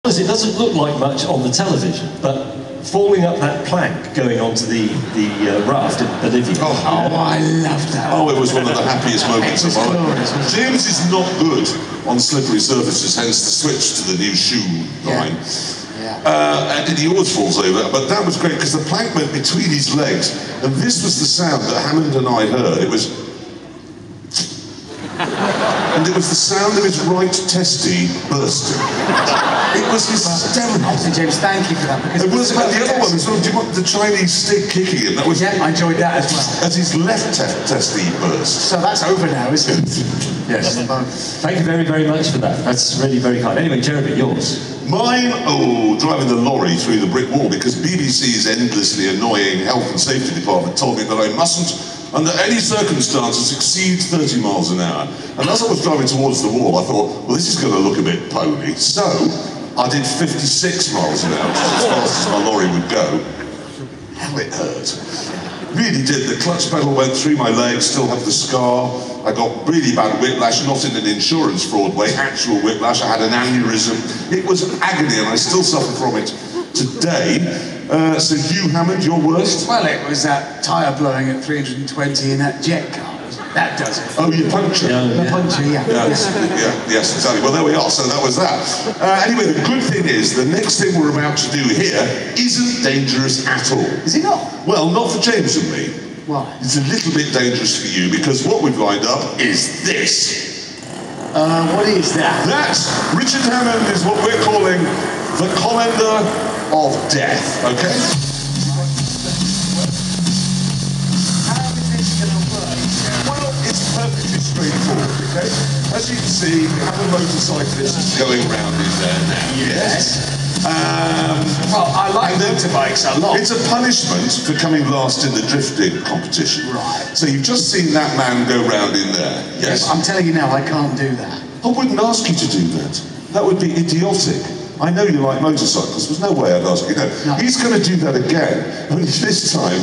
It doesn't look like much on the television, but falling up that plank going onto the raft in Bolivia. Oh, I loved that. Oh, it was one of the happiest moments of my life. James is not good on slippery surfaces, hence the switch to the new shoe line. Yeah. And he always falls over, but that was great because the plank went between his legs, and this was the sound that Hammond and I heard. It was... and it was the sound of his right testy bursting. It was hysterical. Obviously, James, thank you for that. It was, and the other one was the Chinese stick kicking him. That was, yeah, I enjoyed that as well. As his left testy burst. So that's over now, isn't it? Yes. Thank you very, very much for that. That's really very kind. Anyway, Jeremy, yours. Mine, driving the lorry through the brick wall, because BBC's endlessly annoying health and safety department told me that I mustn't, under any circumstances, exceed 30 miles an hour. And as I was driving towards the wall, I thought, well, this is going to look a bit pony. So I did 56 miles an hour, which is as fast as my lorry would go. Hell, it hurt. Really did. The clutch pedal went through my legs, still have the scar. I got really bad whiplash, not in an insurance fraud way, actual whiplash. I had an aneurysm. It was agony, and I still suffer from it today. So you, Hammond, your worst? Well, it was that tyre blowing at 320 in that jet car. That does it. Oh, your puncture? The puncture, yeah. Yes, exactly. Well, there we are. So that was that. Anyway, the good thing is, the next thing we're about to do here isn't dangerous at all. Is it not? Well, not for James and me. Why? It's a little bit dangerous for you, because what we've lined up is this. What is that? That, Richard Hammond, is what we're calling the colander of death, okay? Perfectly straightforward, okay? As you can see, we have a motorcyclist going round in there now. Yes. Well, I like motorbikes a lot. It's a punishment for coming last in the drifting competition. Right. So you've just seen that man go round in there. Yes. I'm telling you now, I can't do that. I wouldn't ask you to do that. That would be idiotic. I know you like motorcycles. There's no way I'd ask you. No. He's going to do that again. Only this time,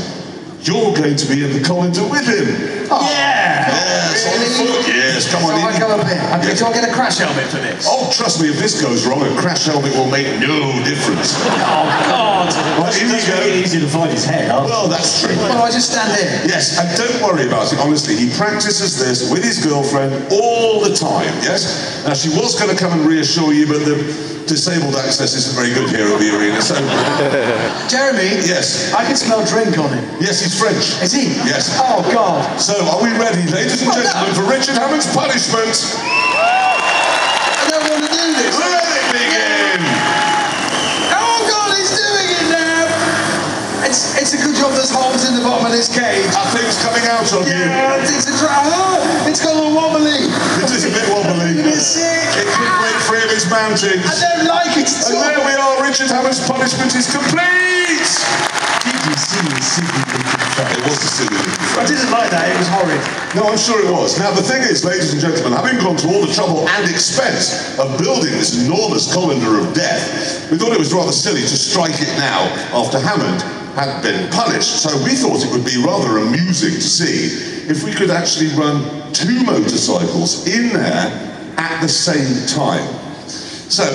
you're going to be in the colander with him. Oh, yeah! Yes, on foot. Yes, come on in. So I go up here. Okay, so I'll get a crash helmet for this. Oh, trust me, if this goes wrong, a crash helmet will make no difference. Oh, God! Right, here we go. Really easy to find his head. Well, that's true. Well, I just stand here. Yes, and don't worry about it, honestly. He practices this with his girlfriend all the time, yes? Now, she was going to come and reassure you, but the disabled access isn't very good here at the arena, so... Jeremy? Yes? I can smell drink on him. Yes, he's French. Is he? Yes. Oh, God. So, are we ready, ladies and gentlemen, for Richard Hammond's punishment? I don't want to do this. Let it begin! Oh, God, he's doing it now! It's a good job there's holes in the bottom of this cage. Are things coming out of you? Yeah, it's got a little wobbly. It is a bit wobbly. It's sick. It could break free of its mountings. I don't like it at all. And there we are, Richard Hammond's punishment is complete! It was the silly little I didn't like that, it was horrid. No, I'm sure it was. Now, the thing is, ladies and gentlemen, having gone to all the trouble and expense of building this enormous colander of death, we thought it was rather silly to strike it now after Hammond had been punished. So we thought it would be rather amusing to see if we could actually run two motorcycles in there at the same time. So,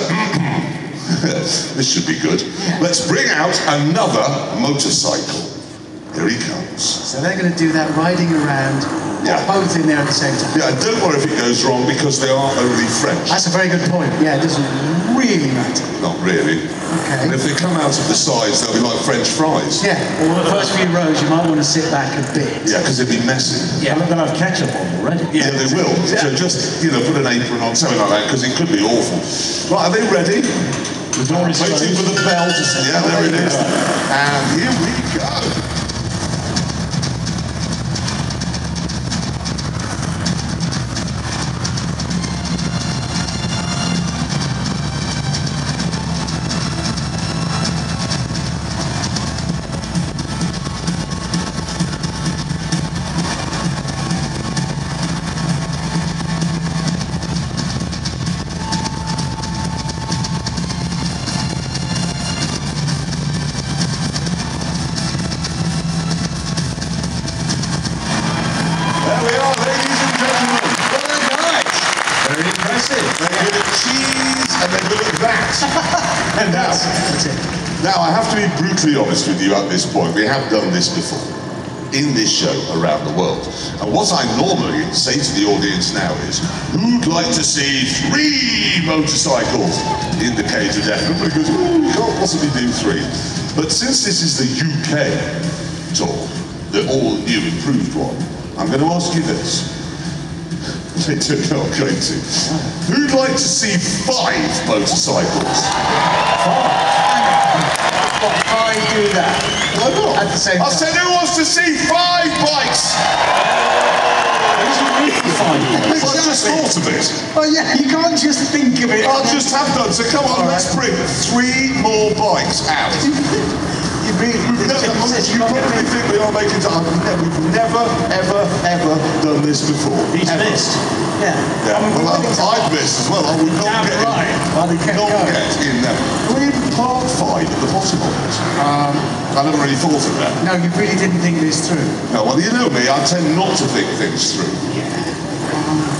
this should be good. Let's bring out another motorcycle. Here he comes. So they're going to do that riding around, both in there at the same time. Yeah, don't worry if it goes wrong, because they are only French. That's a very good point. Yeah, it doesn't really matter. Not really. Okay. And if they come out of the sides, they'll be like French fries. Yeah, well, the first few rows, you might want to sit back a bit. Yeah, because they'd be messy. Yeah, they'll have ketchup on already. Yeah, they will. So just, put an apron on, something like that, because it could be awful. Right, are they ready? The door is waiting for the bell to say. Yeah, there it is. And here we go. That's it. Now, I have to be brutally honest with you at this point. We have done this before in this show around the world. And what I normally say to the audience now is, who'd like to see 3 motorcycles in the cage of death? Everybody goes, oh, we can't possibly do 3. But since this is the UK tour, the all-new improved one, I'm going to ask you this. They don't know I'm going to. Who'd like to see 5 motorcycles? 5 do that. Why not? At the same I time. said, who wants to see 5 bikes? I just thought of it. Oh yeah, you can't just think of it. I just have done. So come on, let's bring 3 more bikes out. You really You probably think we are making time. We've never, ever, ever done this before. He's Ever. missed. Yeah. Yeah, well, I've missed as well. I would not get in. Well, they kept Not going. get in there. Can we even park 5 at the bottom of it? I never really thought of that. No, you really didn't think this through. No, well, you know me, I tend not to think things through.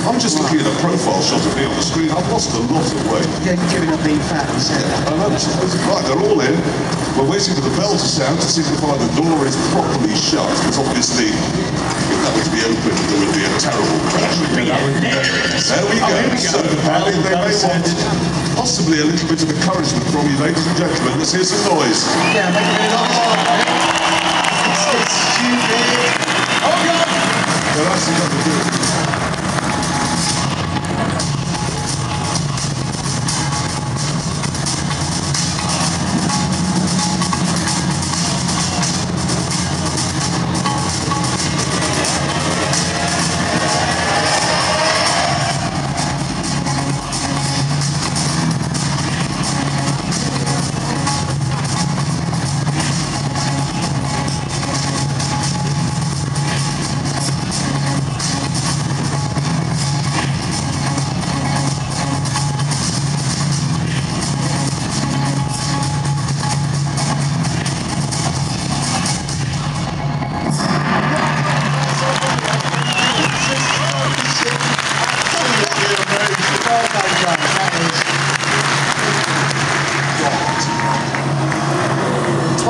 I'm just looking at a profile shot of me on the screen. I've lost a lot of weight. Yeah, you're giving up being fat, you said that. I know, right, they're all in. We're waiting for the bell to sound to signify the door is properly shut. Because obviously, if that were to be open, there would be a terrible crash. There we go. So, they may want possibly a little bit of encouragement from you, ladies and gentlemen. Let's hear some noise. Yeah, make a bit of noise. It's stupid. Oh God! They're actually going to do it.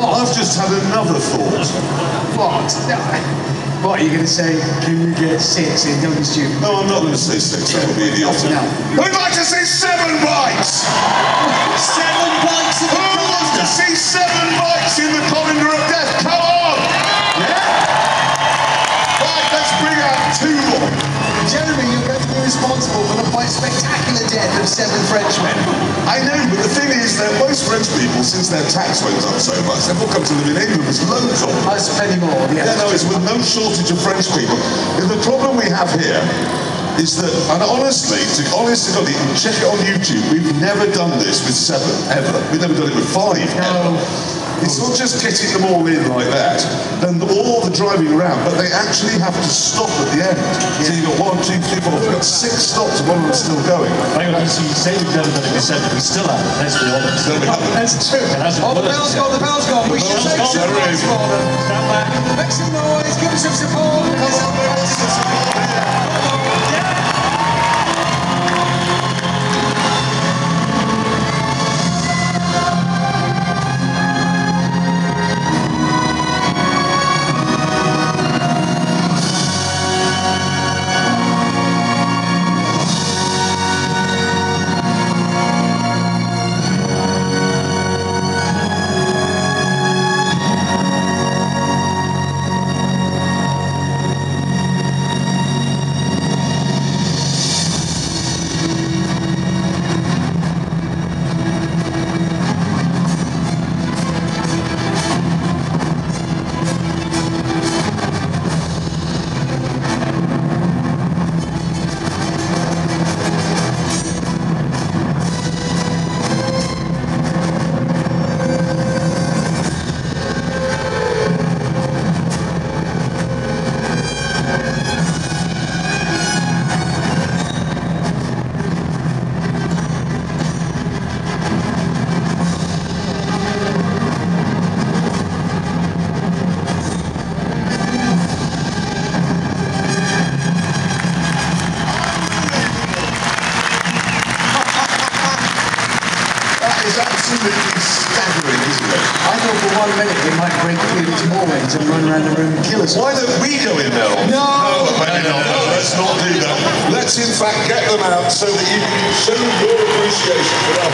I've just had another thought. What? What, are you going to say, can you get 6 in? Don't be stupid. No, I'm not going to say 6, that would be idiotic. No. Who'd like to see 7 bikes? 7 bikes in the Who wants to see 7 bikes in the calendar of death? Come on! Yeah? Right, let's bring out 2 more. Jeremy, you're going to be responsible for the quite spectacular death of 7 Frenchmen. I know, but the thing is that most French people, since their tax went up so much, they've all come to live in England. There's loads of them. There's plenty more, yeah. Yeah, no, it's with no shortage of French people. And the problem we have here is that, and honestly, to God, you can check it on YouTube, we've never done this with 7, ever. We've never done it with 5, ever. It's not just getting them all in like that, and all the driving around, but they actually have to stop at the end. So you've got 1, 2, 3, 4, we've got 6 stops and one of them's still going. Hang on, so you say we've never done it with 7, we still haven't, let's be honest. No, we haven't. That's true. Oh, the bell's gone, the bell's gone. We should make some noise for them. Stand back. Make some noise, give us some support. Come on, let's get some support here. absolutely staggering, isn't it? I thought for 1 minute we might break Felix more wings and run around the room and kill us. Why don't we go in there? No! No, let's not do that. Let's in fact get them out so that you can show your appreciation for our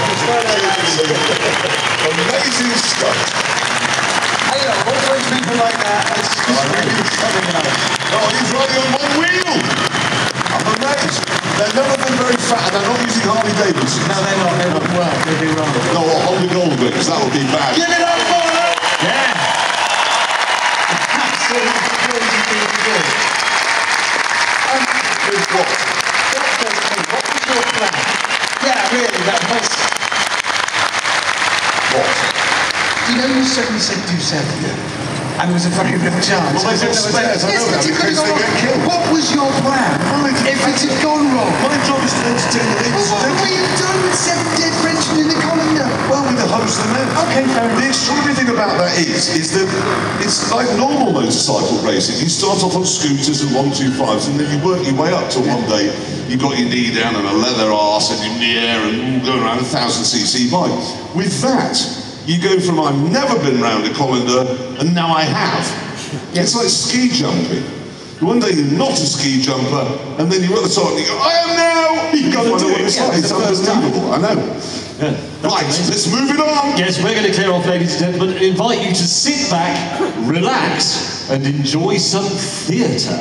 amazing stuff. Hey, all those people like that, it's just really something else. Oh, he's riding on one wheel! I'm amazed. They're none of them very fat and they're not using Harley Davidson. No, they're not. Well, they do wrong. No, or Holly Goldwings, that would be bad. Give it up for them! Yeah. Absolutely crazy thing to do. With what? What was your plan? Yeah, really, that was... What? You know you suddenly said do 7? Yeah. And there was a fucking good chance. Well, they got spares, I know that, but in case they get killed. What was your plan? If it had gone wrong? My job is to entertain the ladies. What were you doing with 7 dead Frenchmen in the colander? Well, with the host and men. Okay, fair enough. The extraordinary thing about that is that it's like normal motorcycle racing. You start off on scooters and 125s, and then you work your way up till one day you got your knee down and a leather arse and you're in the air and going around a 1000cc bike. With that, you go from I've never been round a colander and now I have. It's like ski jumping. One day you're not a ski jumper and then you're at the top and you go, I am now! You've got to do it. It's unbelievable, I know. Yeah, Right, let's move it on. Yes, we're going to clear off, ladies and gentlemen, and invite you to sit back, relax, and enjoy some theatre.